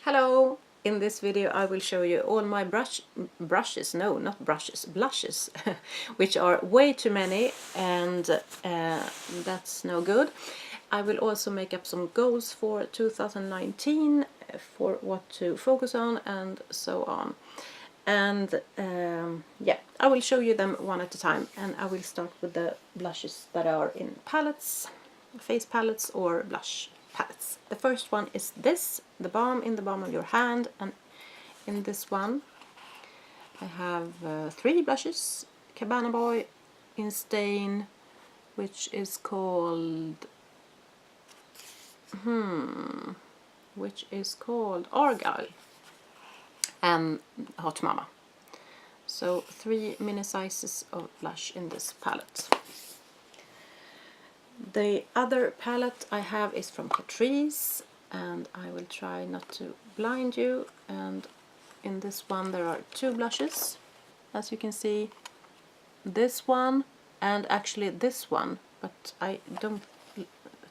Hello! In this video I will show you all my blushes, which are way too many, and that's no good. I will also make up some goals for 2019 for what to focus on and so on. And yeah, I will show you them one at a time, and I will start with the blushes that are in palettes, face palettes or blush palettes. The first one is this, the balm in the palm of your hand, and in this one I have 3 blushes. Cabana Boy in stain, which is called Argyle, and Hot Mama. So 3 mini sizes of blush in this palette. The other palette I have is from Categorie, and I will try not to blind you. And in this one there are 2 blushes, as you can see, this one and actually this one, but I don't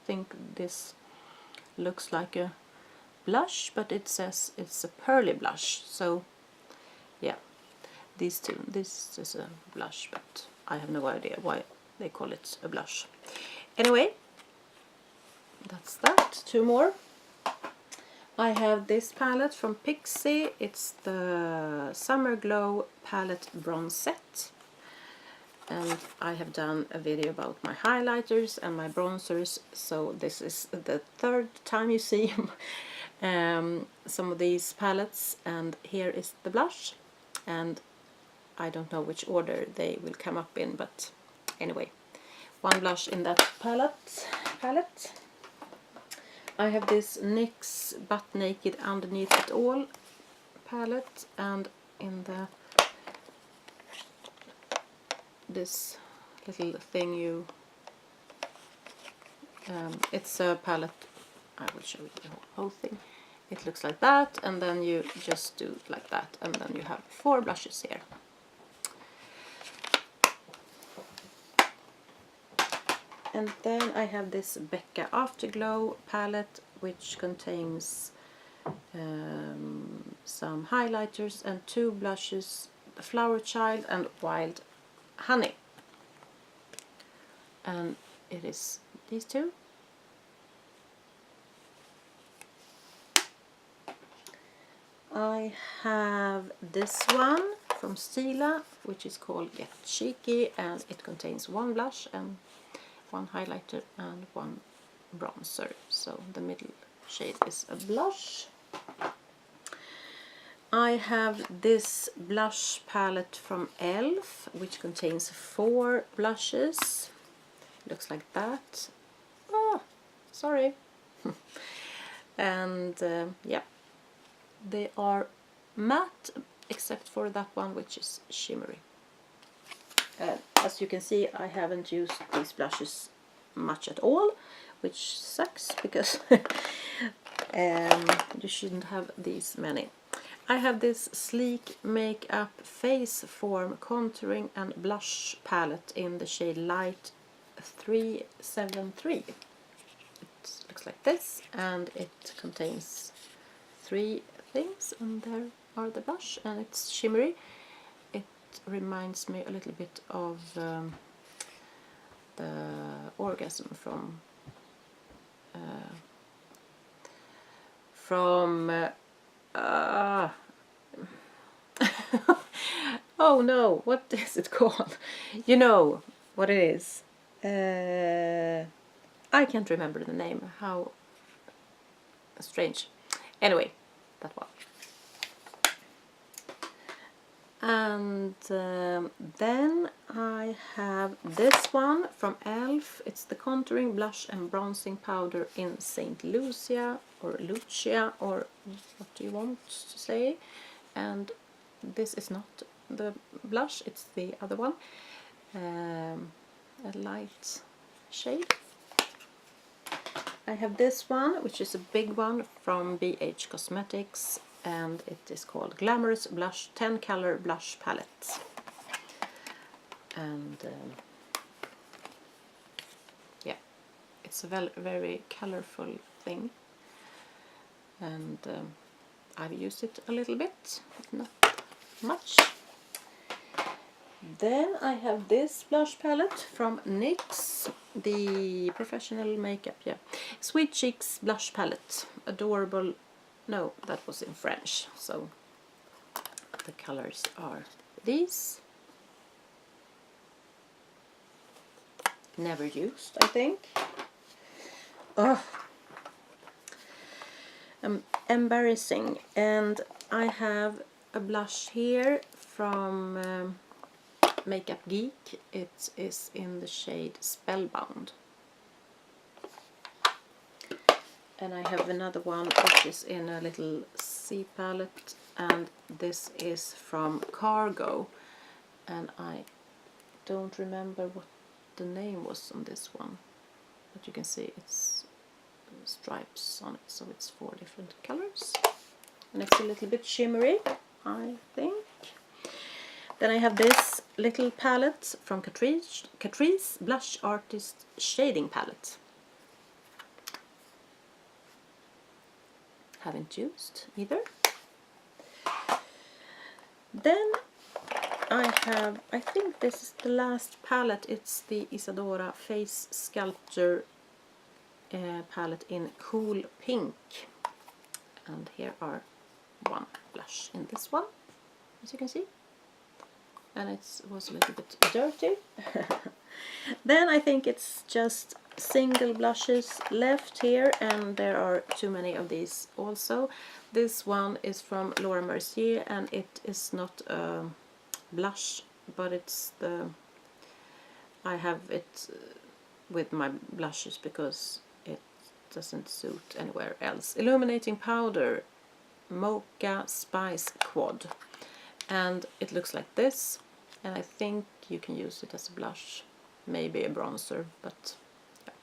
think this looks like a blush, but it says it's a pearly blush, so yeah, these two. This is a blush, but I have no idea why they call it a blush. Anyway, that's that. 2 more. I have this palette from Pixie. It's the Summer Glow Palette Bronze Set. And I have done a video about my highlighters and my bronzers, so this is the 3rd time you see some of these palettes. And here is the blush, and I don't know which order they will come up in, but anyway, 1 blush in that palette. I have this NYX Butt Naked Underneath It All palette, and in the this little thing it's a palette. I will show you the whole thing. It looks like that, and then you just do like that, and then you have 4 blushes here. And then I have this Becca Afterglow palette, which contains some highlighters and 2 blushes, Flower Child and Wild Honey. And it is these 2. I have this one from Stila, which is called Get Cheeky, and it contains 1 blush and 1 highlighter and 1 bronzer, so the middle shade is a blush. I have this blush palette from Elf, which contains 4 blushes. Looks like that. Oh, sorry. And yeah, they are matte except for that one, which is shimmery. As you can see, I haven't used these blushes much at all, which sucks because you shouldn't have these many. I have this Sleek Makeup Face Form Contouring and Blush palette in the shade Light 373. It looks like this, and it contains 3 things, and there are the blush, and it's shimmery. It reminds me a little bit of the Orgasm from oh no, what is it called? You know what it is. I can't remember the name. How strange. Anyway, that one. And then I have this one from Elf. It's the Contouring Blush and Bronzing Powder in St. Lucia, or Lucia, or what do you want to say. And this is not the blush, it's the other one. A light shade. I have this one, which is a big one from BH Cosmetics, and it is called Glamorous Blush 10 Color Blush Palette. And yeah, it's a very colorful thing, and I've used it a little bit, not much. Then I have this blush palette from NYX, the Professional Makeup, yeah. Sweet Cheeks blush palette, adorable, no, that was in French, so the colors are these. Never used, I think. Oh, embarrassing. And I have a blush here from Makeup Geek. It is in the shade Spellbound. And I have another one which is in a little C palette, and this is from Cargo, and I don't remember what the name was on this one, but you can see it's stripes on it, so it's 4 different colors, and it's a little bit shimmery, I think. Then I have this little palette from Catrice Blush Artist Shading Palette. Haven't used either. Then I think this is the last palette. It's the Isadora Face Sculpture palette in Cool Pink. And here are one blush in this one, as you can see. And it was a little bit dirty. Then I think it's just single blushes left here, and there are too many of these also. This one is from Laura Mercier, and it is not a blush, but it's the, I have it with my blushes because it doesn't suit anywhere else. Illuminating Powder Mocha Spice Quad, and it looks like this, and I think you can use it as a blush, maybe a bronzer, but yeah,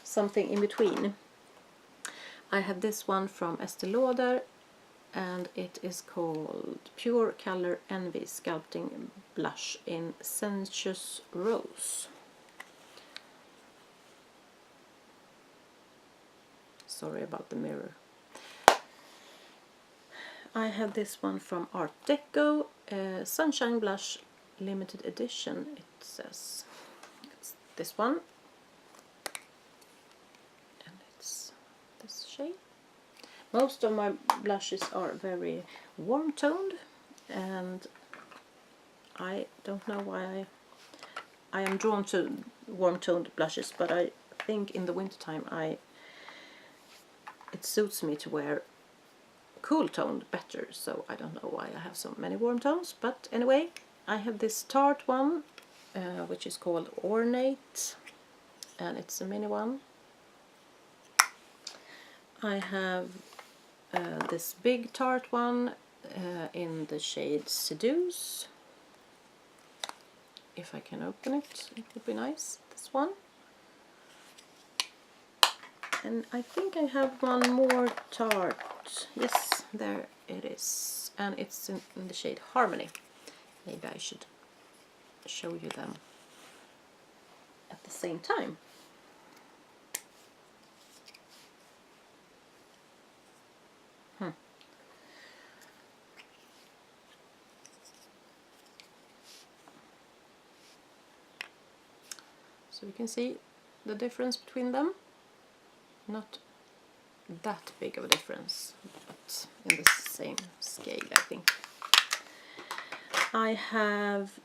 something in between. I have this one from Estee Lauder, and it is called Pure Color Envy Sculpting Blush in Sensuous Rose. Sorry about the mirror. I have this one from Art Deco, Sunshine Blush Limited Edition, it says. It's this one, and it's this shade. Most of my blushes are very warm toned, and I don't know why I am drawn to warm toned blushes, but I think in the wintertime it suits me to wear cool toned better, so I don't know why I have so many warm tones. But anyway, I have this Tarte one, which is called Ornate, and it's a mini one. I have this big Tarte one in the shade Seduce. If I can open it, it would be nice, this one. And I think I have one more Tarte. Yes, there it is. And it's in the shade Harmony. Maybe I should show you them at the same time. So you can see the difference between them. Not that big of a difference, but in the same scale, I think. I have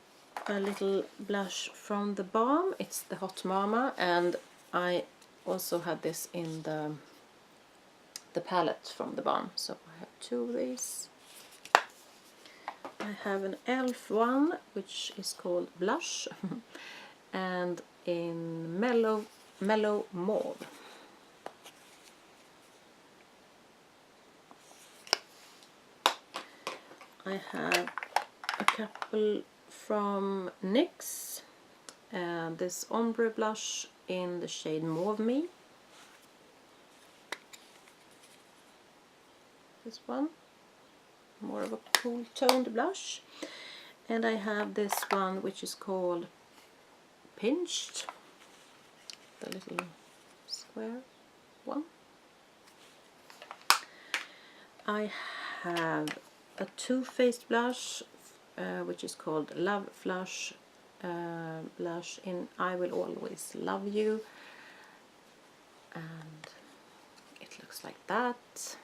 a little blush from the Balm. It's the Hot Mama, and I also had this in the palette from the Balm, so I have two of these. I have an e.l.f. one, which is called Blush, and in Mellow Mauve. I have a couple from NYX, and this ombre blush in the shade Mauve Me. This one, more of a cool toned blush. And I have this one which is called Pinched, the little square one. I have a Too Faced blush, which is called Love Flush blush in I Will Always Love You, and it looks like that.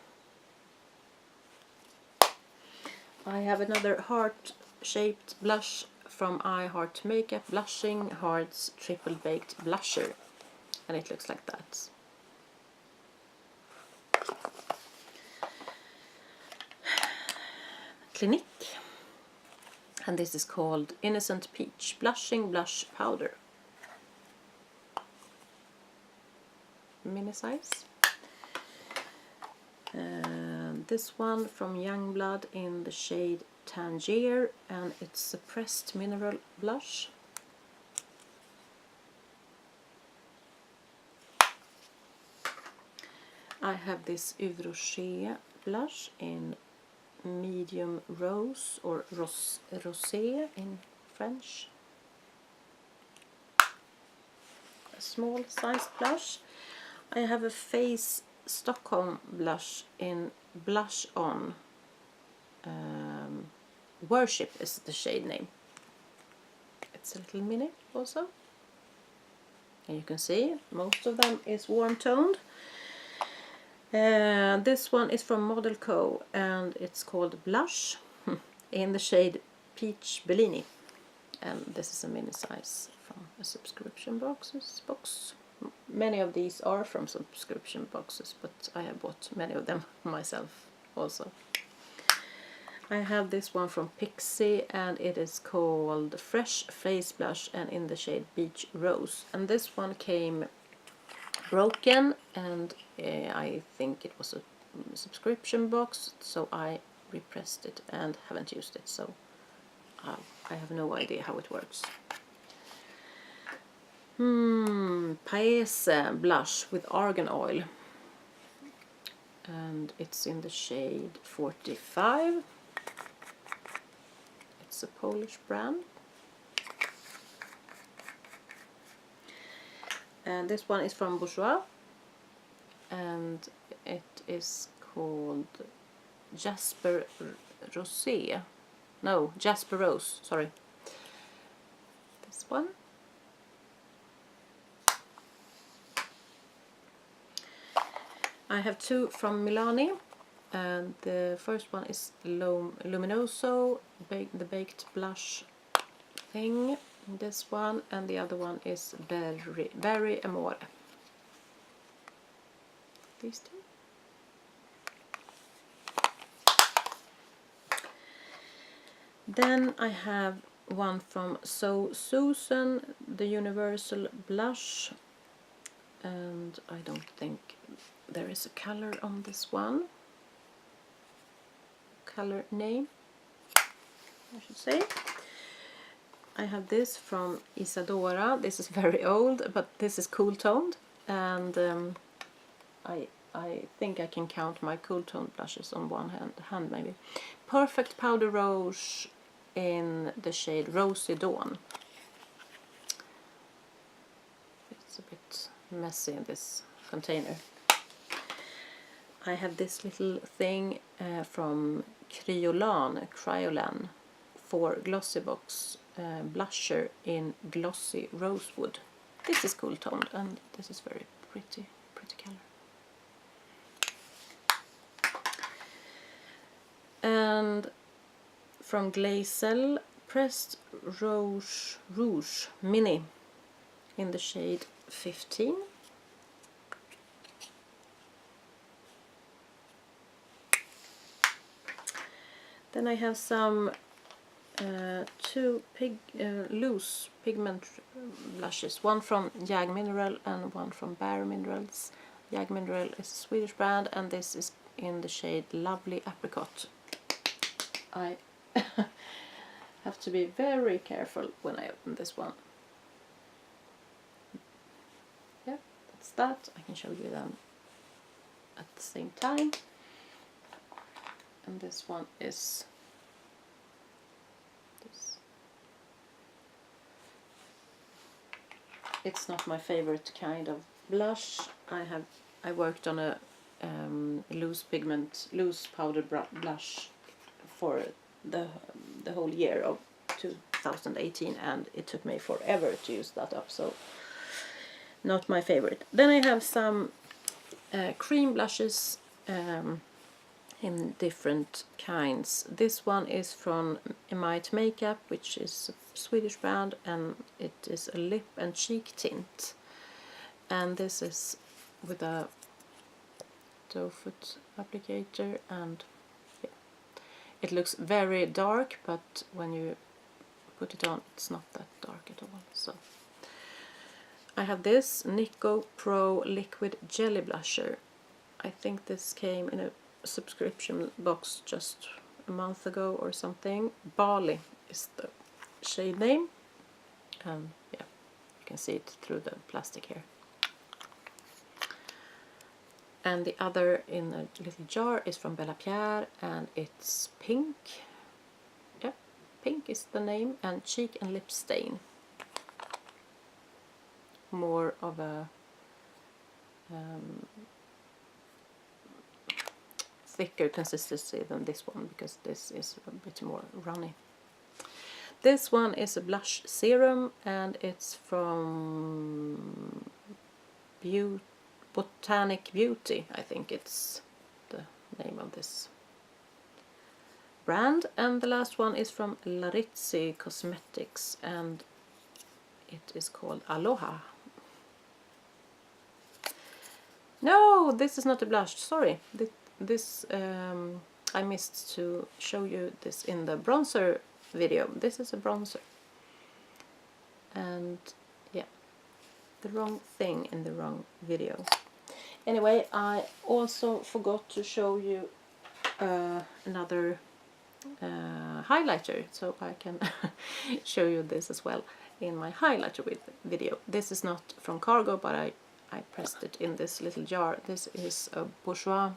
I have another heart-shaped blush from I Heart Makeup, Blushing Hearts Triple Baked Blusher, and it looks like that. Clinique, and this is called Innocent Peach Blushing Blush Powder, mini size. And this one from Youngblood in the shade Tangier, and it's Suppressed Mineral Blush. I have this Yves Rocher blush in medium rose, or rosé in French. A small size blush. I have a Face Stockholm blush in Blush On. Worship is the shade name. It's a little mini also. And you can see most of them is warm toned. This one is from Model Co, and it's called Blush in the shade Peach Bellini, and this is a mini size from a subscription box. Many of these are from subscription boxes, but I have bought many of them myself also. I have this one from Pixie, and it is called Fresh Face Blush, and in the shade Beach Rose, and this one came broken, and I think it was a subscription box, so I repressed it and haven't used it, so I have no idea how it works. Paese blush with argan oil, and it's in the shade 45. It's a Polish brand. And this one is from Bourjois, and it is called Jasper Rosé. No, Jasper Rose, sorry. This one. I have two from Milani, and the first one is Luminoso, the baked blush thing. This one, and the other one is Berry Amore. These two. Then I have one from So Susan, the Universal Blush, and I don't think there is a color on this one. Color name, I should say. I have this from Isadora. This is very old, but this is cool toned, and I think I can count my cool toned blushes on one hand maybe. Perfect Powder Rouge in the shade Rosy Dawn. It's a bit messy in this container. I have this little thing from Kryolan for Glossy Box blusher in Glossy Rosewood. This is cool toned, and this is very pretty color. And from Glazel, Pressed Rouge Mini in the shade 15. Then I have some two loose pigment blushes, one from Jag Mineral and one from Bare Minerals. Jag Mineral is a Swedish brand, and this is in the shade Lovely Apricot. I have to be very careful when I open this one. Yeah, that's that. I can show you them at the same time. And this one is this. It's not my favorite kind of blush. I worked on a loose powder blush for the whole year of 2018, and it took me forever to use that up, so not my favorite. Then I have some cream blushes in different kinds. This one is from Emite Makeup, which is a Swedish brand, and it is a lip and cheek tint. And this is with a doe foot applicator, and yeah, it looks very dark, but when you put it on, it's not that dark at all. So I have this Nico Pro Liquid Jelly Blusher. I think this came in a subscription box just a month ago or something. Bali is the shade name, and yeah, you can see it through the plastic here. And the other in a little jar is from Bella Pierre, and it's pink. Yeah, pink is the name, and Cheek and Lip Stain. More of a thicker consistency than this one, because this is a bit more runny. This one is a blush serum, and it's from Botanic Beauty, I think it's the name of this brand. And the last one is from Larizzi Cosmetics, and it is called Aloha. No, this is not a blush, sorry. This I missed to show you this in the bronzer video. This is a bronzer. And yeah, the wrong thing in the wrong video. Anyway, I also forgot to show you another highlighter, so I can show you this as well in my highlighter video. This is not from Cargo, but I pressed it in this little jar. This is a Bourjois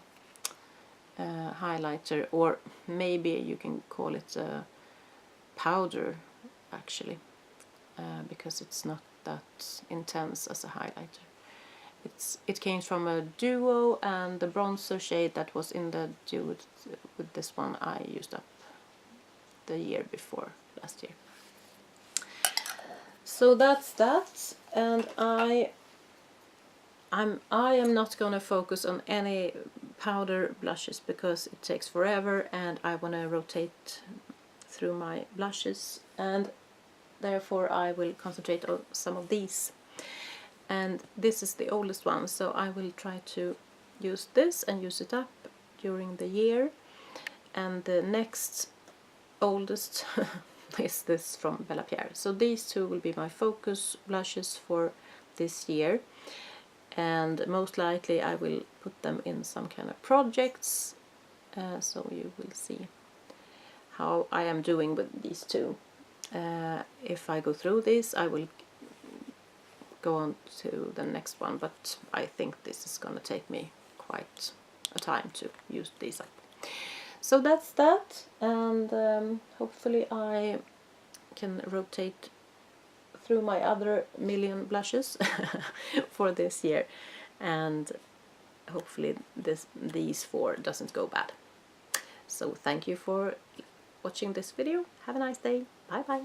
highlighter, or maybe you can call it a powder actually, because it's not that intense as a highlighter. It came from a duo, and the bronzer shade that was in the duo with this one I used up the year before last year. So that's that, and I am not gonna focus on any powder blushes because it takes forever, and I want to rotate through my blushes, and therefore I will concentrate on some of these. And this is the oldest one, so I will try to use this and use it up during the year. And the next oldest is this from Bella Pierre. So these two will be my focus blushes for this year, and most likely I will put them in some kind of projects, so you will see how I am doing with these two. If I go through this, I will go on to the next one, but I think this is gonna take me quite a time to use these up. So that's that, and hopefully I can rotate through my other million blushes for this year, and hopefully these 4 doesn't go bad. So thank you for watching this video. Have a nice day. Bye bye.